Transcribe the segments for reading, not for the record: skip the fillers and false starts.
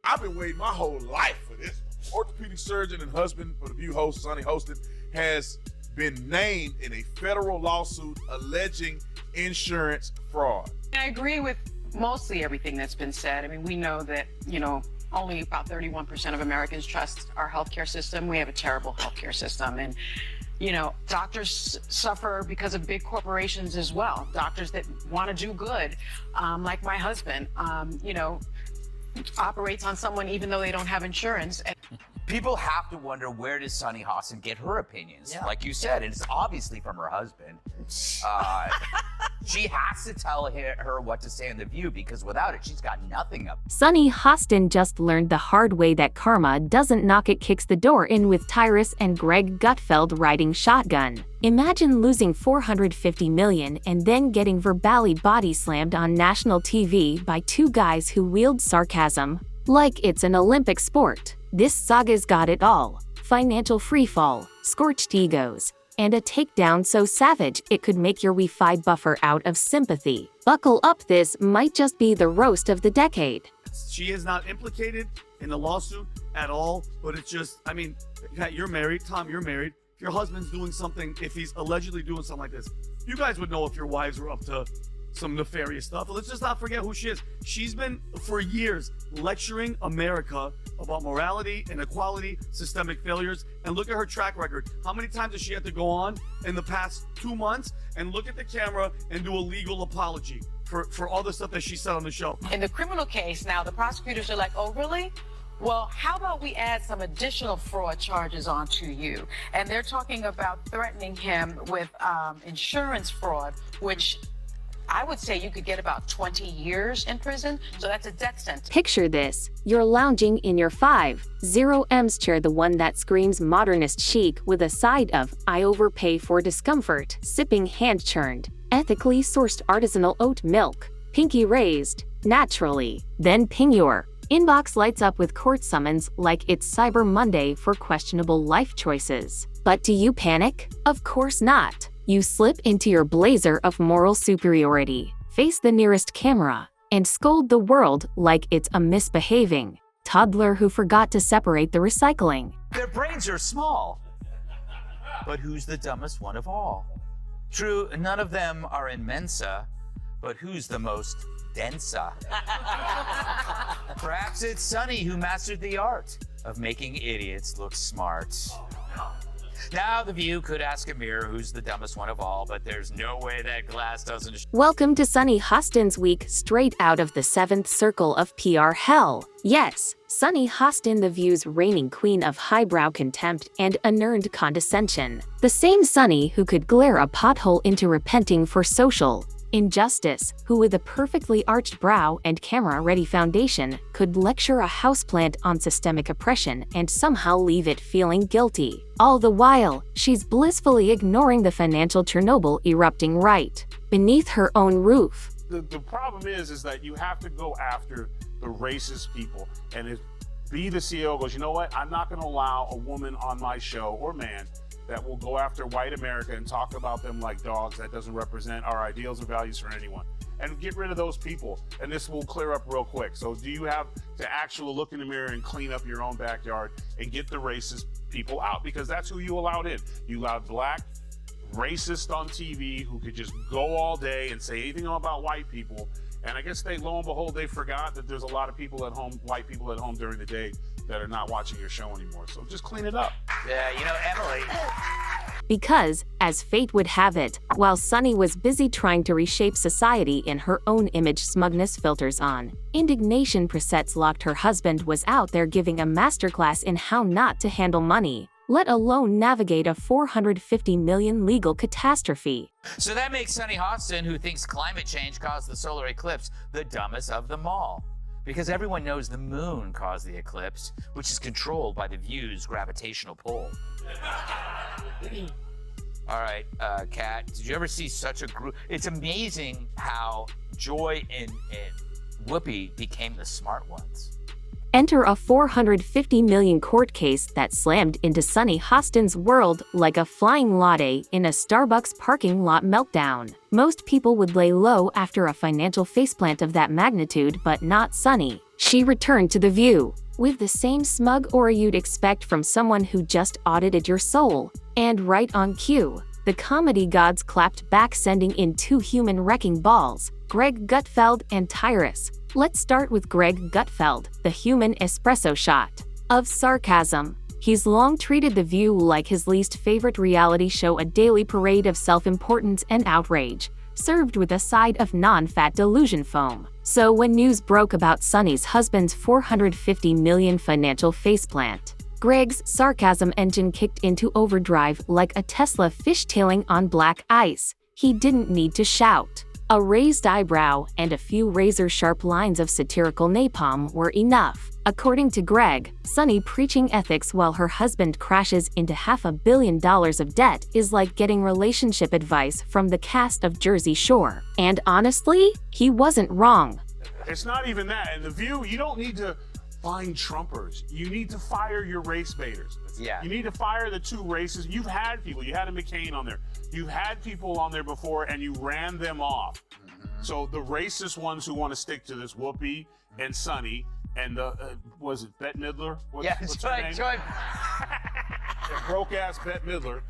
I've been waiting my whole life for this. Orthopedic surgeon and husband for the View host, Sonny Hostin, has been named in a federal lawsuit alleging insurance fraud. I agree with mostly everything that's been said. I mean, we know that, only about 31% of Americans trust our healthcare system. We have a terrible healthcare system. And, doctors suffer because of big corporations as well. Doctors that want to do good, like my husband, operates on someone even though they don't have insurance. People have to wonder, where does Sunny Hostin get her opinions? Yeah. Like you said, and it's obviously from her husband. She has to tell her what to say in The View, because without it, she's got nothing up. Sunny Hostin just learned the hard way that karma doesn't knock, it kicks the door in, with Tyrus and Greg Gutfeld riding shotgun. Imagine losing $450 million and then getting verbally body slammed on national TV by two guys who wield sarcasm like it's an Olympic sport. This saga's got it all: financial freefall, scorched egos, and a takedown so savage it could make your Wi-Fi buffer out of sympathy. Buckle up, this might just be the roast of the decade. She is not implicated in the lawsuit at all, but it's just, you're married, Tom, you're married. If your husband's doing something, if he's allegedly doing something like this, you guys would know if your wives were up to some nefarious stuff. But let's just not forget who she is. She's been, for years, lecturing America about morality, inequality, systemic failures, and look at her track record. How many times does she have to go on in the past 2 months and look at the camera and do a legal apology for all the stuff that she said on the show? In the criminal case now, the prosecutors are like, oh, really? Well, how about we add some additional fraud charges onto you? And they're talking about threatening him with insurance fraud, which I would say you could get about 20 years in prison, so that's a death sentence. Picture this: you're lounging in your 5-0Ms chair, the one that screams modernist chic, with a side of "I overpay for discomfort," sipping hand-churned, ethically sourced artisanal oat milk, pinky raised, naturally. Then ping, your inbox lights up with court summons like it's Cyber Monday for questionable life choices. But do you panic? Of course not. You slip into your blazer of moral superiority, face the nearest camera, and scold the world like it's a misbehaving toddler who forgot to separate the recycling. Their brains are small. But who's the dumbest one of all? True, none of them are in Mensa, but who's the most densa? Perhaps it's Sunny who mastered the art of making idiots look smart. Now The View could ask a mirror who's the dumbest one of all, but there's no way that glass doesn't. Welcome to Sunny Hostin's week, straight out of the 7th circle of PR hell. Yes, Sunny Hostin, The View's reigning queen of highbrow contempt and unearned condescension. The same Sunny who could glare a pothole into repenting for social injustice, who with a perfectly arched brow and camera-ready foundation could lecture a houseplant on systemic oppression and somehow leave it feeling guilty. All the while, she's blissfully ignoring the financial Chernobyl erupting right beneath her own roof. The problem is that you have to go after the racist people, and if the CEO goes, you know what, I'm not going to allow a woman on my show, or man, that will go after white America and talk about them like dogs. That doesn't represent our ideals or values for anyone. And get rid of those people, and this will clear up real quick. So do you have to actually look in the mirror and clean up your own backyard and get the racist people out? Because that's who you allowed in. You allowed black racists on TV who could just go all day and say anything about white people. And I guess lo and behold, they forgot that there's a lot of people at home, white people at home during the day, that are not watching your show anymore. So just clean it up. Yeah, Emily. Because, as fate would have it, while Sunny was busy trying to reshape society in her own image, smugness filters on, indignation presets locked, her husband was out there giving a masterclass in how not to handle money, let alone navigate a $450 million legal catastrophe. So that makes Sunny Hostin, who thinks climate change caused the solar eclipse, the dumbest of them all. Because everyone knows the moon caused the eclipse, which is controlled by The View's gravitational pull. All right, Kat, did you ever see such a group? It's amazing how Joy and Whoopi became the smart ones. Enter a $450 million court case that slammed into Sunny Hostin's world like a flying latte in a Starbucks parking lot meltdown. Most people would lay low after a financial faceplant of that magnitude, but not Sunny. she returned to The View with the same smug aura you'd expect from someone who just audited your soul. And right on cue, the comedy gods clapped back, sending in two human wrecking balls, Greg Gutfeld and Tyrus. Let's start with Greg Gutfeld, the human espresso shot of sarcasm. He's long treated The View like his least favorite reality show, a daily parade of self-importance and outrage, served with a side of non-fat delusion foam. So when news broke about Sonny's husband's $450 million financial faceplant, Greg's sarcasm engine kicked into overdrive like a Tesla fishtailing on black ice. He didn't need to shout. A raised eyebrow and a few razor-sharp lines of satirical napalm were enough. According to Greg, Sonny preaching ethics while her husband crashes into $500 million of debt is like getting relationship advice from the cast of Jersey Shore. And honestly, he wasn't wrong. It's not even that. In The View, you don't need to find Trumpers. You need to fire your race baiters. Yeah. You need to fire the two races. You've had people. You had a McCain on there. You've had people on there before, and you ran them off. So the racist ones who want to stick to this, Whoopi and Sonny, and was it Bette Midler? What's her name? Broke-ass Bette Midler.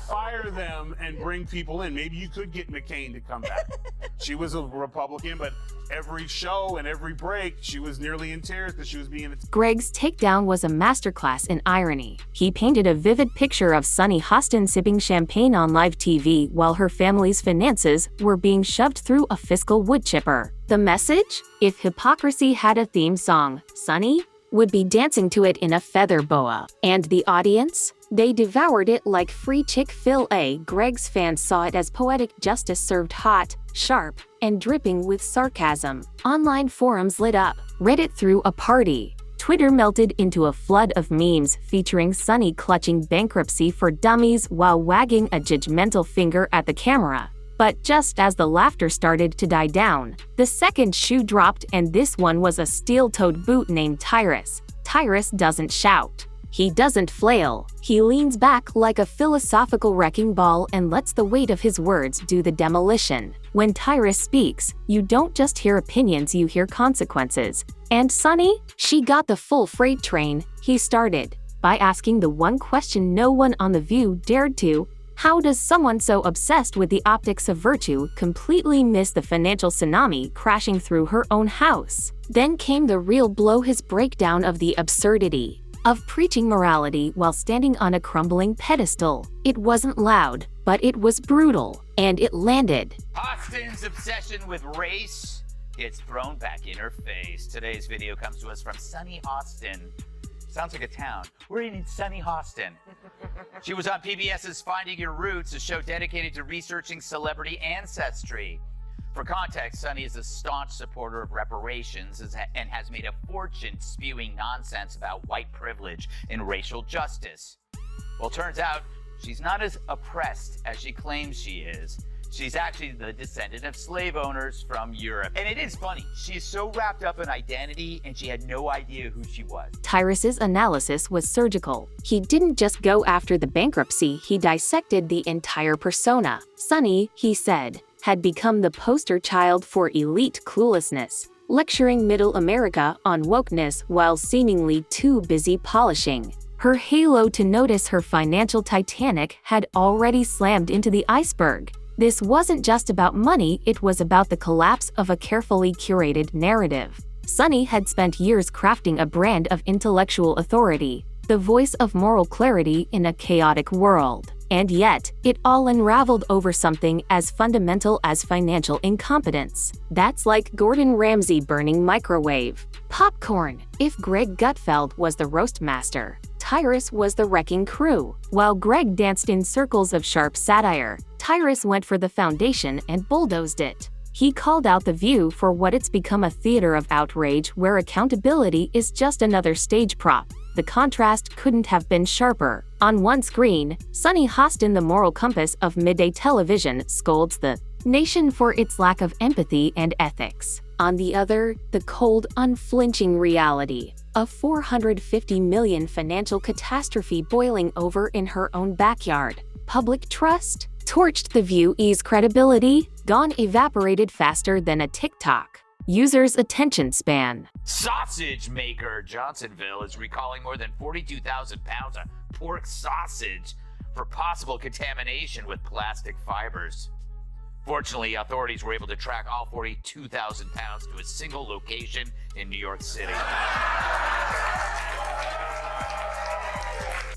Fire them and bring people in. Maybe you could get McCain to come back. She was a Republican, but every show and every break, she was nearly in tears because she was being... Greg's takedown was a masterclass in irony. He painted a vivid picture of Sunny Hostin sipping champagne on live TV while her family's finances were being shoved through a fiscal wood chipper. The message? If hypocrisy had a theme song, Sunny would be dancing to it in a feather boa. And the audience? They devoured it like free Chick-fil-A. Greg's fans saw it as poetic justice served hot, sharp, and dripping with sarcasm. Online forums lit up. Reddit threw a party. Twitter melted into a flood of memes featuring Sunny clutching bankruptcy for dummies while wagging a judgmental finger at the camera. But just as the laughter started to die down, the second shoe dropped, and this one was a steel-toed boot named Tyrus. Tyrus doesn't shout. He doesn't flail. He leans back like a philosophical wrecking ball and lets the weight of his words do the demolition. When Tyrus speaks, you don't just hear opinions, you hear consequences. And Sunny? She got the full freight train. He started by asking the one question no one on The View dared to: how does someone so obsessed with the optics of virtue completely miss the financial tsunami crashing through her own house? Then came the real blow, his breakdown of the absurdity of preaching morality while standing on a crumbling pedestal. It wasn't loud, but it was brutal, and it landed. Hostin's obsession with race gets thrown back in her face. Today's video comes to us from Sunny Hostin. Sounds like a town. We're in sunny Hostin. She was on PBS's Finding Your Roots, a show dedicated to researching celebrity ancestry. For context, Sunny is a staunch supporter of reparations and has made a fortune spewing nonsense about white privilege and racial justice. Well, turns out she's not as oppressed as she claims she is. She's actually the descendant of slave owners from Europe. And it is funny, she's so wrapped up in identity and she had no idea who she was. Tyrus's analysis was surgical. He didn't just go after the bankruptcy, he dissected the entire persona. Sunny, he said, had become the poster child for elite cluelessness, lecturing middle America on wokeness while seemingly too busy polishing her halo to notice her financial Titanic had already slammed into the iceberg. This wasn't just about money, it was about the collapse of a carefully curated narrative. Sunny had spent years crafting a brand of intellectual authority, the voice of moral clarity in a chaotic world. And yet, it all unraveled over something as fundamental as financial incompetence. That's like Gordon Ramsay burning microwave popcorn. If Greg Gutfeld was the roast master, Tyrus was the wrecking crew. While Greg danced in circles of sharp satire, Tyrus went for the foundation and bulldozed it. He called out The View for what it's become, a theater of outrage where accountability is just another stage prop. The contrast couldn't have been sharper. On one screen, Sunny Hostin, the moral compass of midday television, scolds the nation for its lack of empathy and ethics. On the other, the cold, unflinching reality of $450 million financial catastrophe boiling over in her own backyard. Public trust? Torched The View's credibility, gone, evaporated faster than a TikTok. users' attention span. Sausage maker Johnsonville is recalling more than 42,000 pounds of pork sausage for possible contamination with plastic fibers. Fortunately, authorities were able to track all 42,000 pounds to a single location in New York City.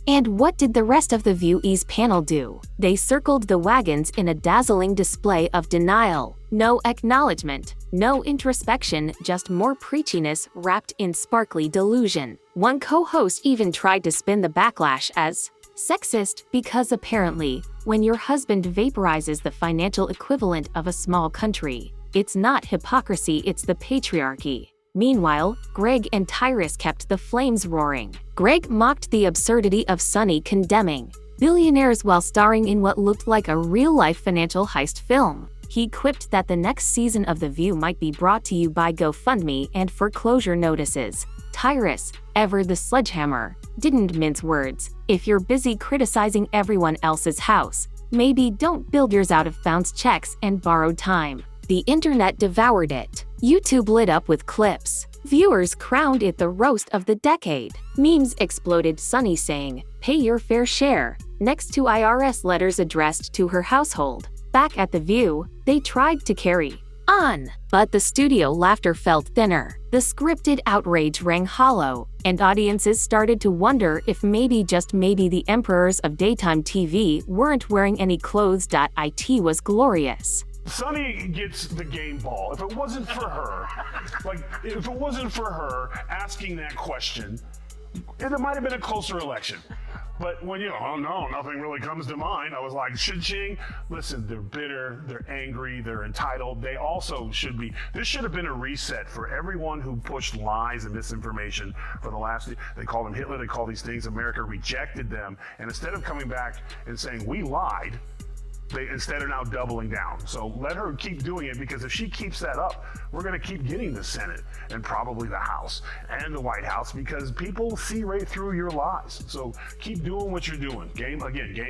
And what did the rest of the Viewees panel do? They circled the wagons in a dazzling display of denial. No acknowledgement, no introspection, just more preachiness wrapped in sparkly delusion. One co-host even tried to spin the backlash as sexist because apparently, when your husband vaporizes the financial equivalent of a small country, it's not hypocrisy, it's the patriarchy. Meanwhile, Greg and Tyrus kept the flames roaring. Greg mocked the absurdity of Sonny condemning billionaires while starring in what looked like a real-life financial heist film. He quipped that the next season of The View might be brought to you by GoFundMe and foreclosure notices. Tyrus, ever the sledgehammer, didn't mince words. If you're busy criticizing everyone else's house, maybe don't build yours out of bounce checks and borrowed time. The internet devoured it. YouTube lit up with clips. Viewers crowned it the roast of the decade. Memes exploded, Sonny saying, "Pay your fair share," next to IRS letters addressed to her household. Back at The View, they tried to carry on, but the studio laughter felt thinner. The scripted outrage rang hollow, and audiences started to wonder if maybe, just maybe, the emperors of daytime TV weren't wearing any clothes. It was glorious. Sonny gets the game ball. If it wasn't for her, asking that question, it might have been a closer election. But when oh no, nothing really comes to mind, I was like, cha-ching. Listen, they're bitter, they're angry, they're entitled. They also should be. This should have been a reset for everyone who pushed lies and misinformation for the last. They called him Hitler. They call these things. America rejected them, and instead of coming back and saying we lied, they instead are now doubling down. So let her keep doing it, because if she keeps that up, we're going to keep getting the Senate and probably the House and the White House, because people see right through your lies. So keep doing what you're doing. Game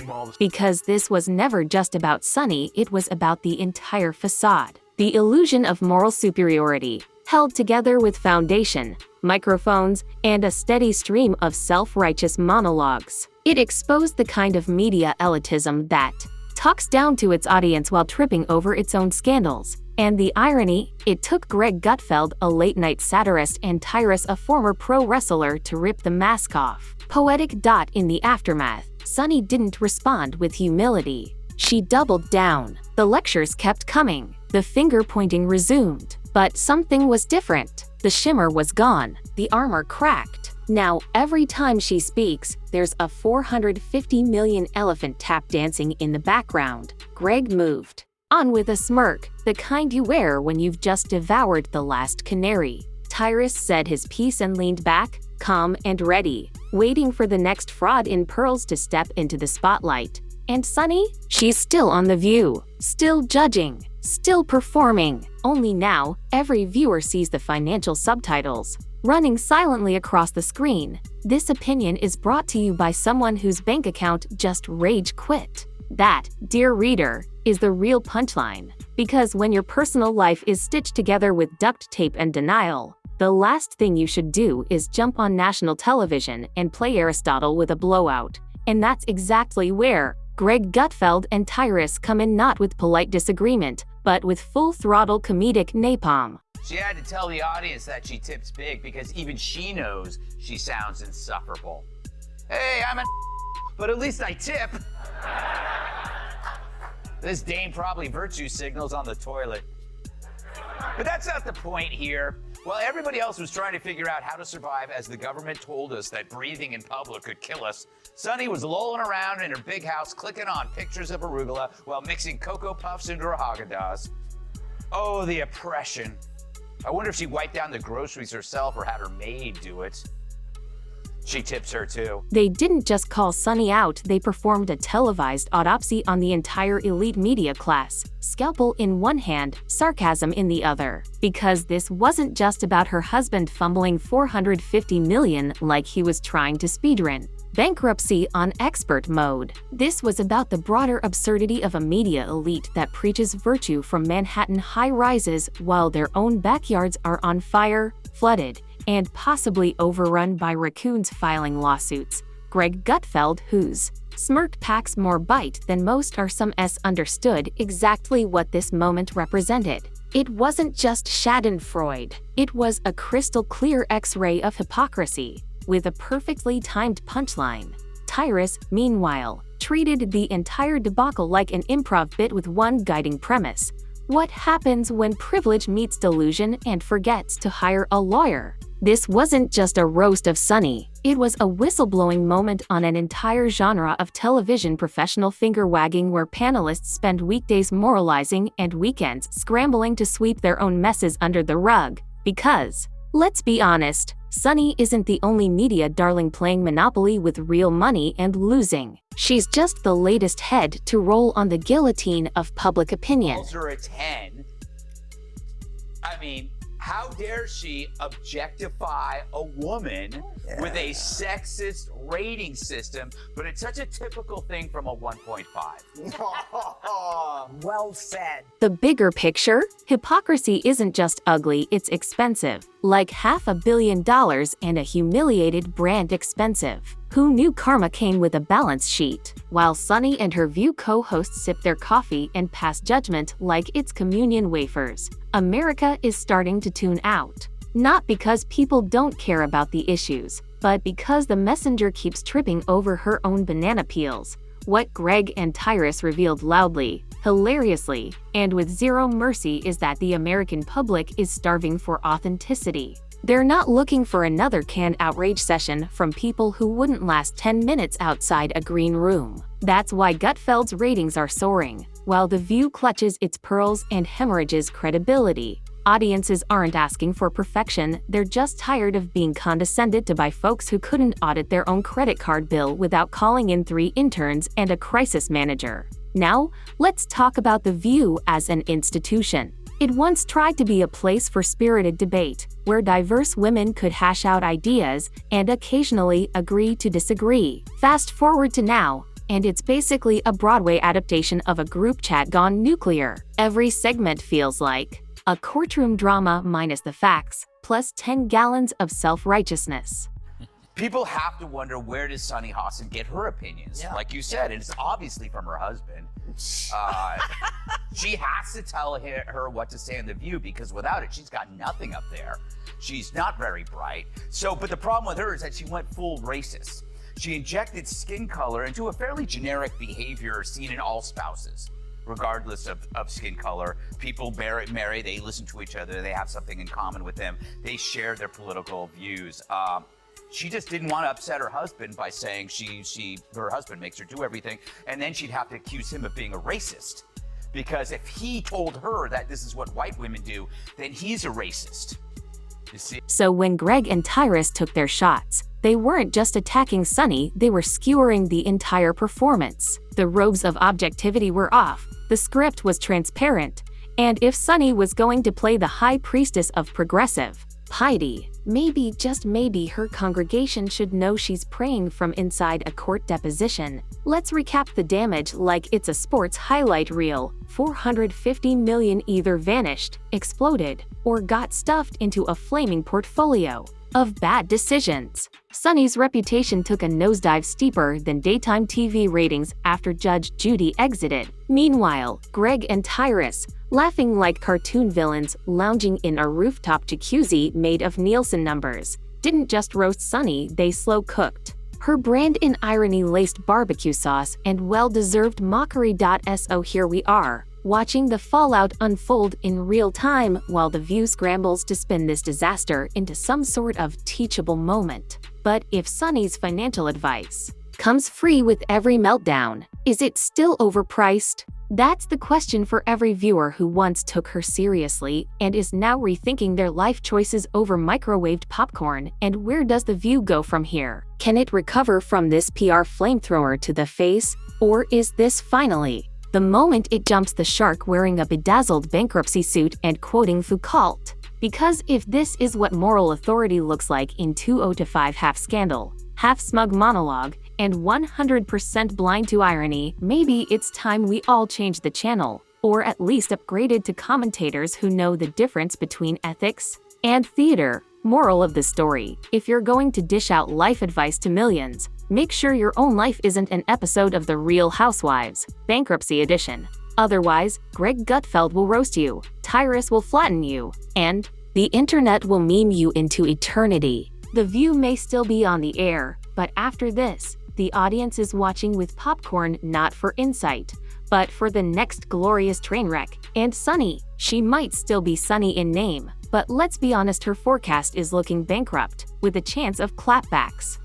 ball. Because this was never just about Sonny, it was about the entire facade. The illusion of moral superiority, held together with foundation, microphones, and a steady stream of self-righteous monologues. It exposed the kind of media elitism that talks down to its audience while tripping over its own scandals. And the irony, it took Greg Gutfeld, a late-night satirist, and Tyrus, a former pro wrestler, to rip the mask off. Poetic. In the aftermath, Sonny didn't respond with humility. She doubled down. The lectures kept coming. The finger-pointing resumed. But something was different. The shimmer was gone. The armor cracked. Now, every time she speaks, there's a 450 million elephant tap dancing in the background. Greg moved on with a smirk, the kind you wear when you've just devoured the last canary. Tyrus said his piece and leaned back, calm and ready, waiting for the next fraud in pearls to step into the spotlight. And Sonny? She's still on The View, still judging, still performing. Only now, every viewer sees the financial subtitles running silently across the screen. This opinion is brought to you by someone whose bank account just rage quit. That, dear reader, is the real punchline. Because when your personal life is stitched together with duct tape and denial, the last thing you should do is jump on national television and play Aristotle with a blowout. And that's exactly where Greg Gutfeld and Tyrus come in, not with polite disagreement, but with full-throttle comedic napalm. She had to tell the audience that she tips big because even she knows she sounds insufferable. Hey, I'm but at least I tip. This dame probably virtue signals on the toilet. But that's not the point here. While everybody else was trying to figure out how to survive as the government told us that breathing in public could kill us, Sonny was lolling around in her big house clicking on pictures of arugula while mixing Cocoa Puffs into her Haagen-Dazs. Oh, the oppression. I wonder if she wiped down the groceries herself or had her maid do it. She tips her too. They didn't just call Sunny out, they performed a televised autopsy on the entire elite media class, scalpel in one hand, sarcasm in the other. Because this wasn't just about her husband fumbling $450 million like he was trying to speedrun bankruptcy on expert mode. This was about the broader absurdity of a media elite that preaches virtue from Manhattan high-rises while their own backyards are on fire, flooded, and possibly overrun by raccoons filing lawsuits. Greg Gutfeld, whose smirk packs more bite than most, are some S, understood exactly what this moment represented. It wasn't just schadenfreude. It was a crystal-clear X-ray of hypocrisy, with a perfectly timed punchline. Tyrus, meanwhile, treated the entire debacle like an improv bit with one guiding premise: what happens when privilege meets delusion and forgets to hire a lawyer? This wasn't just a roast of Sunny, it was a whistleblowing moment on an entire genre of television professional finger-wagging where panelists spend weekdays moralizing and weekends scrambling to sweep their own messes under the rug. Because, let's be honest, Sunny isn't the only media darling playing Monopoly with real money and losing. She's just the latest head to roll on the guillotine of public opinion. Calls her a 10. I mean, how dare she objectify a woman with a sexist rating system, but it's such a typical thing from a 1.5. Well said. The bigger picture? Hypocrisy isn't just ugly, it's expensive. Like $500 million and a humiliated brand expensive. Who knew karma came with a balance sheet? While Sunny and her View co-hosts sip their coffee and pass judgment like it's communion wafers, America is starting to tune out. Not because people don't care about the issues, but because the messenger keeps tripping over her own banana peels. What Greg and Tyrus revealed loudly, hilariously, and with zero mercy is that the American public is starving for authenticity. They're not looking for another canned outrage session from people who wouldn't last 10 minutes outside a green room. That's why Gutfeld's ratings are soaring. While The View clutches its pearls and hemorrhages credibility, audiences aren't asking for perfection, they're just tired of being condescended to by folks who couldn't audit their own credit card bill without calling in 3 interns and a crisis manager. Now, let's talk about The View as an institution. It once tried to be a place for spirited debate, where diverse women could hash out ideas and occasionally agree to disagree. Fast forward to now, and it's basically a Broadway adaptation of a group chat gone nuclear. Every segment feels like a courtroom drama minus the facts, plus 10 gallons of self-righteousness. People have to wonder, where does Sunny Hostin get her opinions? Yeah. Like you said, it's obviously from her husband. She has to tell her what to say in The View, because without it, she's got nothing up there. She's not very bright. But the problem with her is that she went full racist. She injected skin color into a fairly generic behavior seen in all spouses, regardless of skin color. People marry, they listen to each other, they have something in common with them, they share their political views. She just didn't want to upset her husband by saying her husband makes her do everything, and then she'd have to accuse him of being a racist. Because if he told her that this is what white women do, then he's a racist. You see? So when Greg and Tyrus took their shots, they weren't just attacking Sunny, they were skewering the entire performance. The robes of objectivity were off, the script was transparent, and if Sunny was going to play the high priestess of progressive piety, maybe, just maybe, her congregation should know she's praying from inside a court deposition. Let's recap the damage like it's a sports highlight reel. 450 million either vanished, exploded, or got stuffed into a flaming portfolio of bad decisions. Sunny's reputation took a nosedive steeper than daytime TV ratings after Judge Judy exited. Meanwhile, Greg and Tyrus, laughing like cartoon villains lounging in a rooftop jacuzzi made of Nielsen numbers, didn't just roast Sunny, they slow-cooked her brand in irony-laced barbecue sauce and well-deserved mockery. So here we are, watching the fallout unfold in real time while The View scrambles to spin this disaster into some sort of teachable moment. But if Sunny's financial advice comes free with every meltdown, is it still overpriced? That's the question for every viewer who once took her seriously and is now rethinking their life choices over microwaved popcorn. And where does The View go from here? Can it recover from this PR flamethrower to the face? Or is this finally the moment it jumps the shark wearing a bedazzled bankruptcy suit and quoting Foucault? Because if this is what moral authority looks like in 2:05 half scandal, half smug monologue, and 100% blind to irony, maybe it's time we all change the channel, or at least upgraded to commentators who know the difference between ethics and theater. Moral of the story: if you're going to dish out life advice to millions, make sure your own life isn't an episode of The Real Housewives, Bankruptcy Edition. Otherwise, Greg Gutfeld will roast you, Tyrus will flatten you, and the internet will meme you into eternity. The View may still be on the air, but after this, the audience is watching with popcorn not for insight, but for the next glorious train wreck. And Sunny, she might still be Sunny in name, but let's be honest, her forecast is looking bankrupt, with a chance of clapbacks.